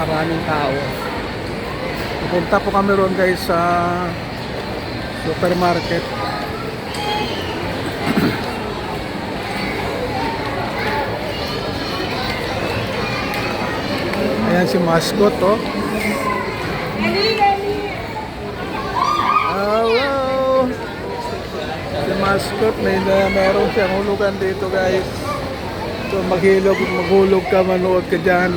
napakaraming tao. Pupunta po kami ron guys sa supermarket. Ayan si mascot, oh. Hello! Si mascot, meron siyang hulugan dito guys. So maghulog ka, manood ka dyan.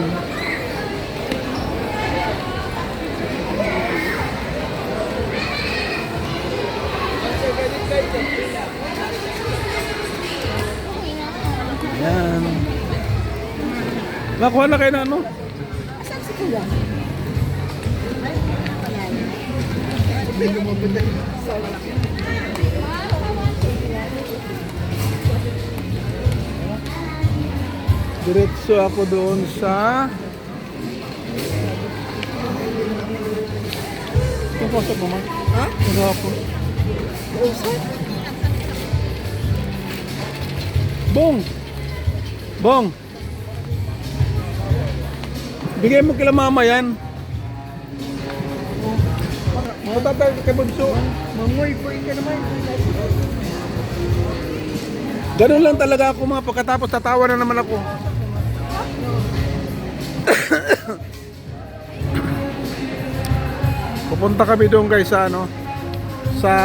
Ayan. Nakuha na kayo na ano? Asan si Kuya? Diretso ako doon sa pasok mo, ma? Ha? Ano ako? Usap? Bong! Bong! Bigay mo kila mama yan. Matatay kay Bunso. Mangoy-boy ka naman. Ganun lang talaga ako mga pagkatapos tatawa na naman ako. Pupunta kami doon guys sa ano, sa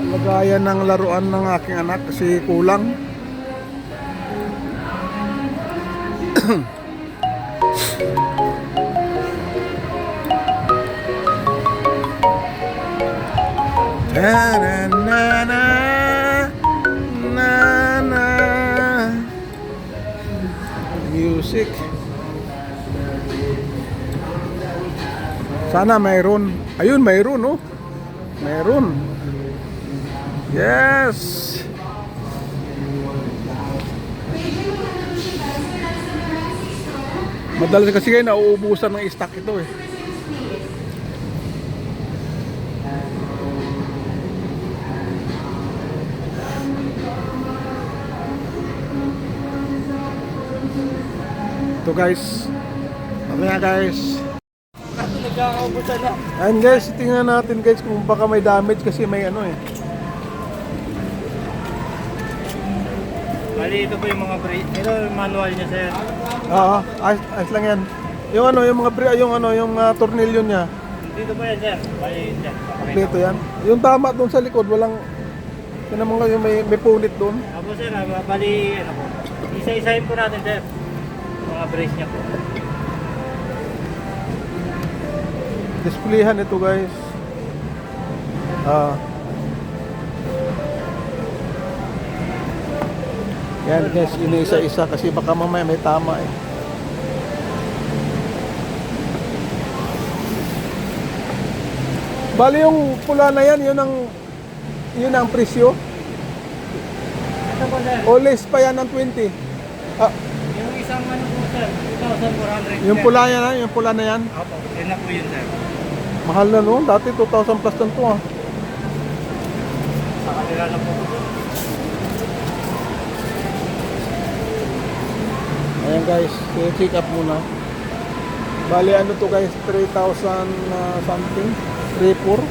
lagayan ng laruan ng aking anak kasi kulang. Na na na na na na music. Sana mayroon. Ayun, mayroon, oh. Mayroon. Yes. Madalas kasi kayo nauubusan ng stock ito eh. Ito guys. Mamaya guys. Nagkakaubusan na. Ayan guys, tingnan natin guys kung baka may damage kasi may ano eh. Bali, ito po yung mga brake. Ito yung manual niya, sir. Oo, ayos lang yan. Yung ano, yung mga yung tornilyo niya. Dito po yan, sir. Bali, yan. Dito yan. Yung tama doon sa likod, walang yun naman yung may punit doon. Apo, sir. Bali, ano po. Isa-isahin po natin, sir. Mga brace niya po. Displayhan ito guys. Yan guys, iniisa-isa kasi baka mamaya may tama eh. Bali yung pula na yan, yun ang presyo. Ito po, sir. O less pa yan ng 20. Yung isang ano po, sir. 2,400. Yung pula yan, yung pula na yan. Apo, yan na po yun, sir. Mahal na no, dati 2,000 plus lang to ah. Sa kanila na po. Ayan guys, check up muna. Bali ano to guys, 3,000 something, 3,400.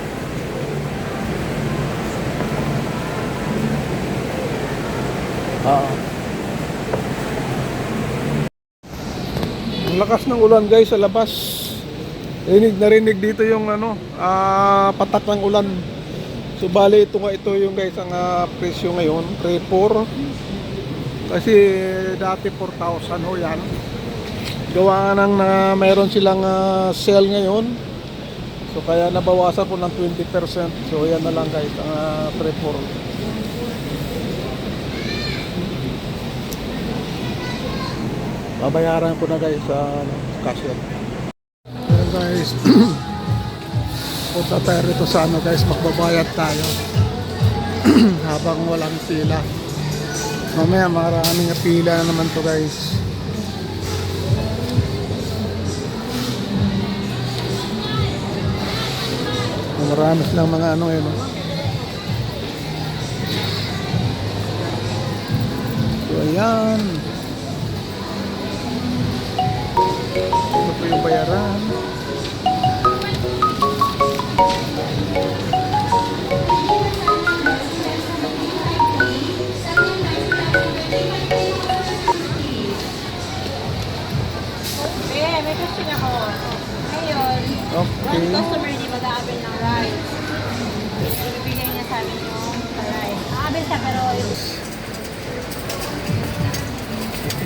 Ang lakas ng ulan guys sa labas. Rinig dito yung ano, patak ng ulan. So bali ito yung guys ang presyo ngayon, 3,400. Kasi dati 4,000 ho yan. Gawa nang mayroon silang sale ngayon. So kaya nabawasan po ng 20%. So yan na lang guys ang 3,400. Babayaran ko na guys sa cashier. Ayan guys. Punta tayo rito sa ano guys, magbabayad tayo. Habang walang pila. Mamaya maraming pila na naman to guys. Marami silang mga ano eh, no? So ayan. Nag-ordering ako. Ngayon, Okay. one customer hindi mag-aabil ng rice. Ibibigay niya sa amin yung rice. Aabil siya pero yung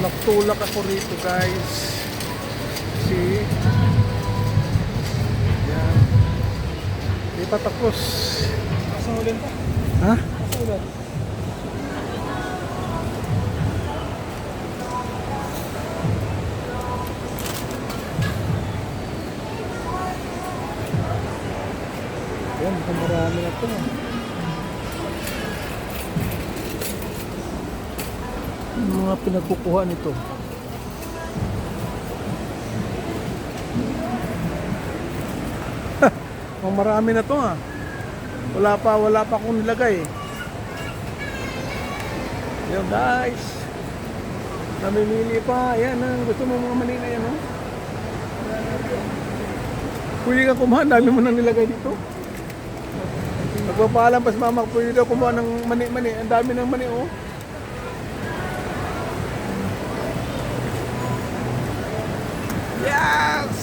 Tulak-tulak ako rito guys. See? Yan. Di pa tapos. Kasulin pa. Ha? Kasulin. Yan, marami na ito. Ano mga pinagkukuha nito? Oh, marami na to ha. Wala pa akong nilagay. Yan guys. Namimili pa. Yan ang gusto mo mga mani na yan oh. Pwede ka kumahan, dami mo nang nilagay dito. Magpapaalam pa si mama, pwede daw kumuha ng mani-mani. Ang dami ng mani oh. Yes!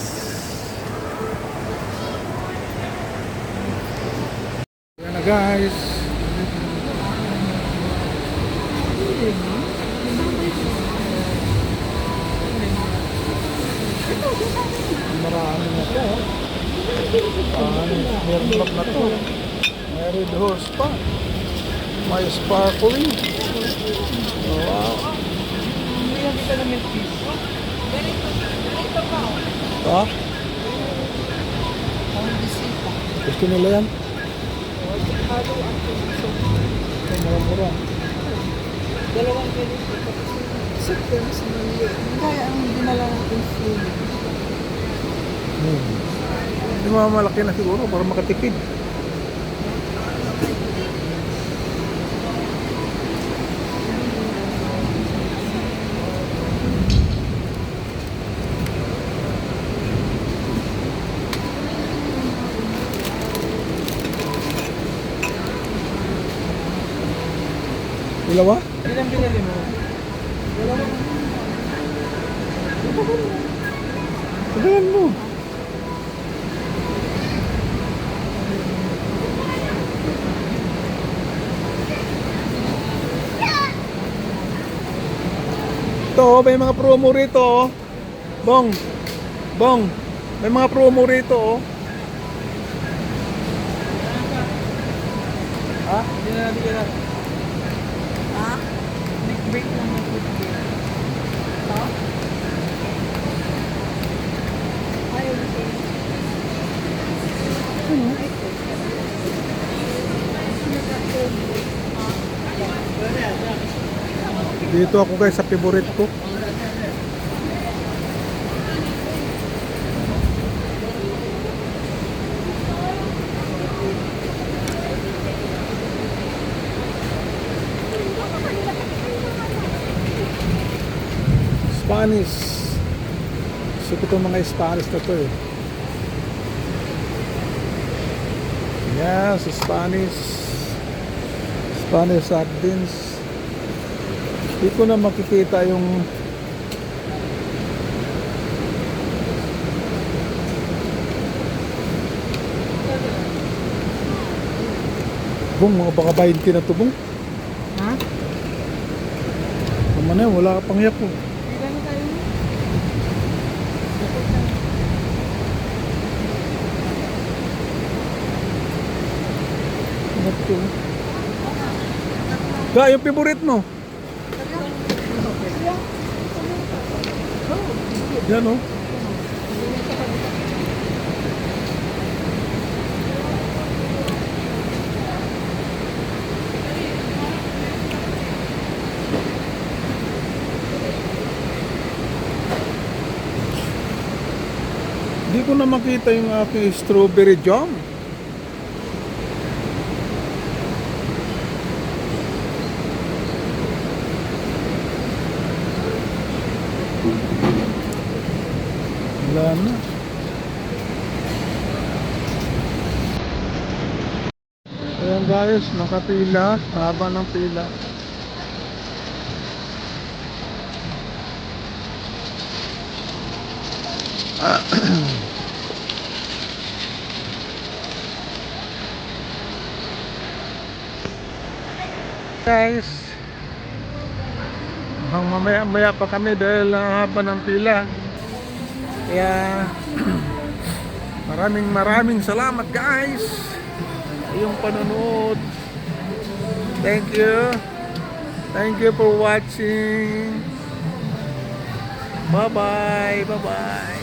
Yan na guys. Marami na to. Meron na to. May red horse pa. May sparkling. Oh, wow. Hindi lang kita ng milk tea. Ha? Ang bisita. Gusto nila yan? Halo ang piso. Ay, mura-mura. Dalawang ganito. Tapos yung soup yan sa maliit. Kaya ang dinala natin food. Hindi malaki na siguro para makatipid. Dalawa? Ilang binili mo? Dalawang. Pagalan mo. Ito, may mga promo rito oh. Bong. Bong. May mga promo rito oh. Ha? Hindi na natin kailangan. Ha? Nag-break lang ng food. Ha? Ayaw nito. Dito ako guys sa favorite ko. Spanish. Gusto ko itong mga Spanish na to eh. Yes, Spanish. Spanish sardines. Hindi ko na makikita yung Bong, mga baka 20 na to bong. Ha? Tama na yun, wala ka pang yak oh. Ilan na tayo? Ano to? Ga, yung favorite mo. Yan oh. Hindi ko na makita yung aking strawberry jam. Wala na. Ayan guys, nakapila. Haba ng pila. Guys, hanggang mamaya-maya pa kami dahil ang haba ng pila. Kaya maraming salamat guys sa iyong panonood. Thank you for watching. Bye bye.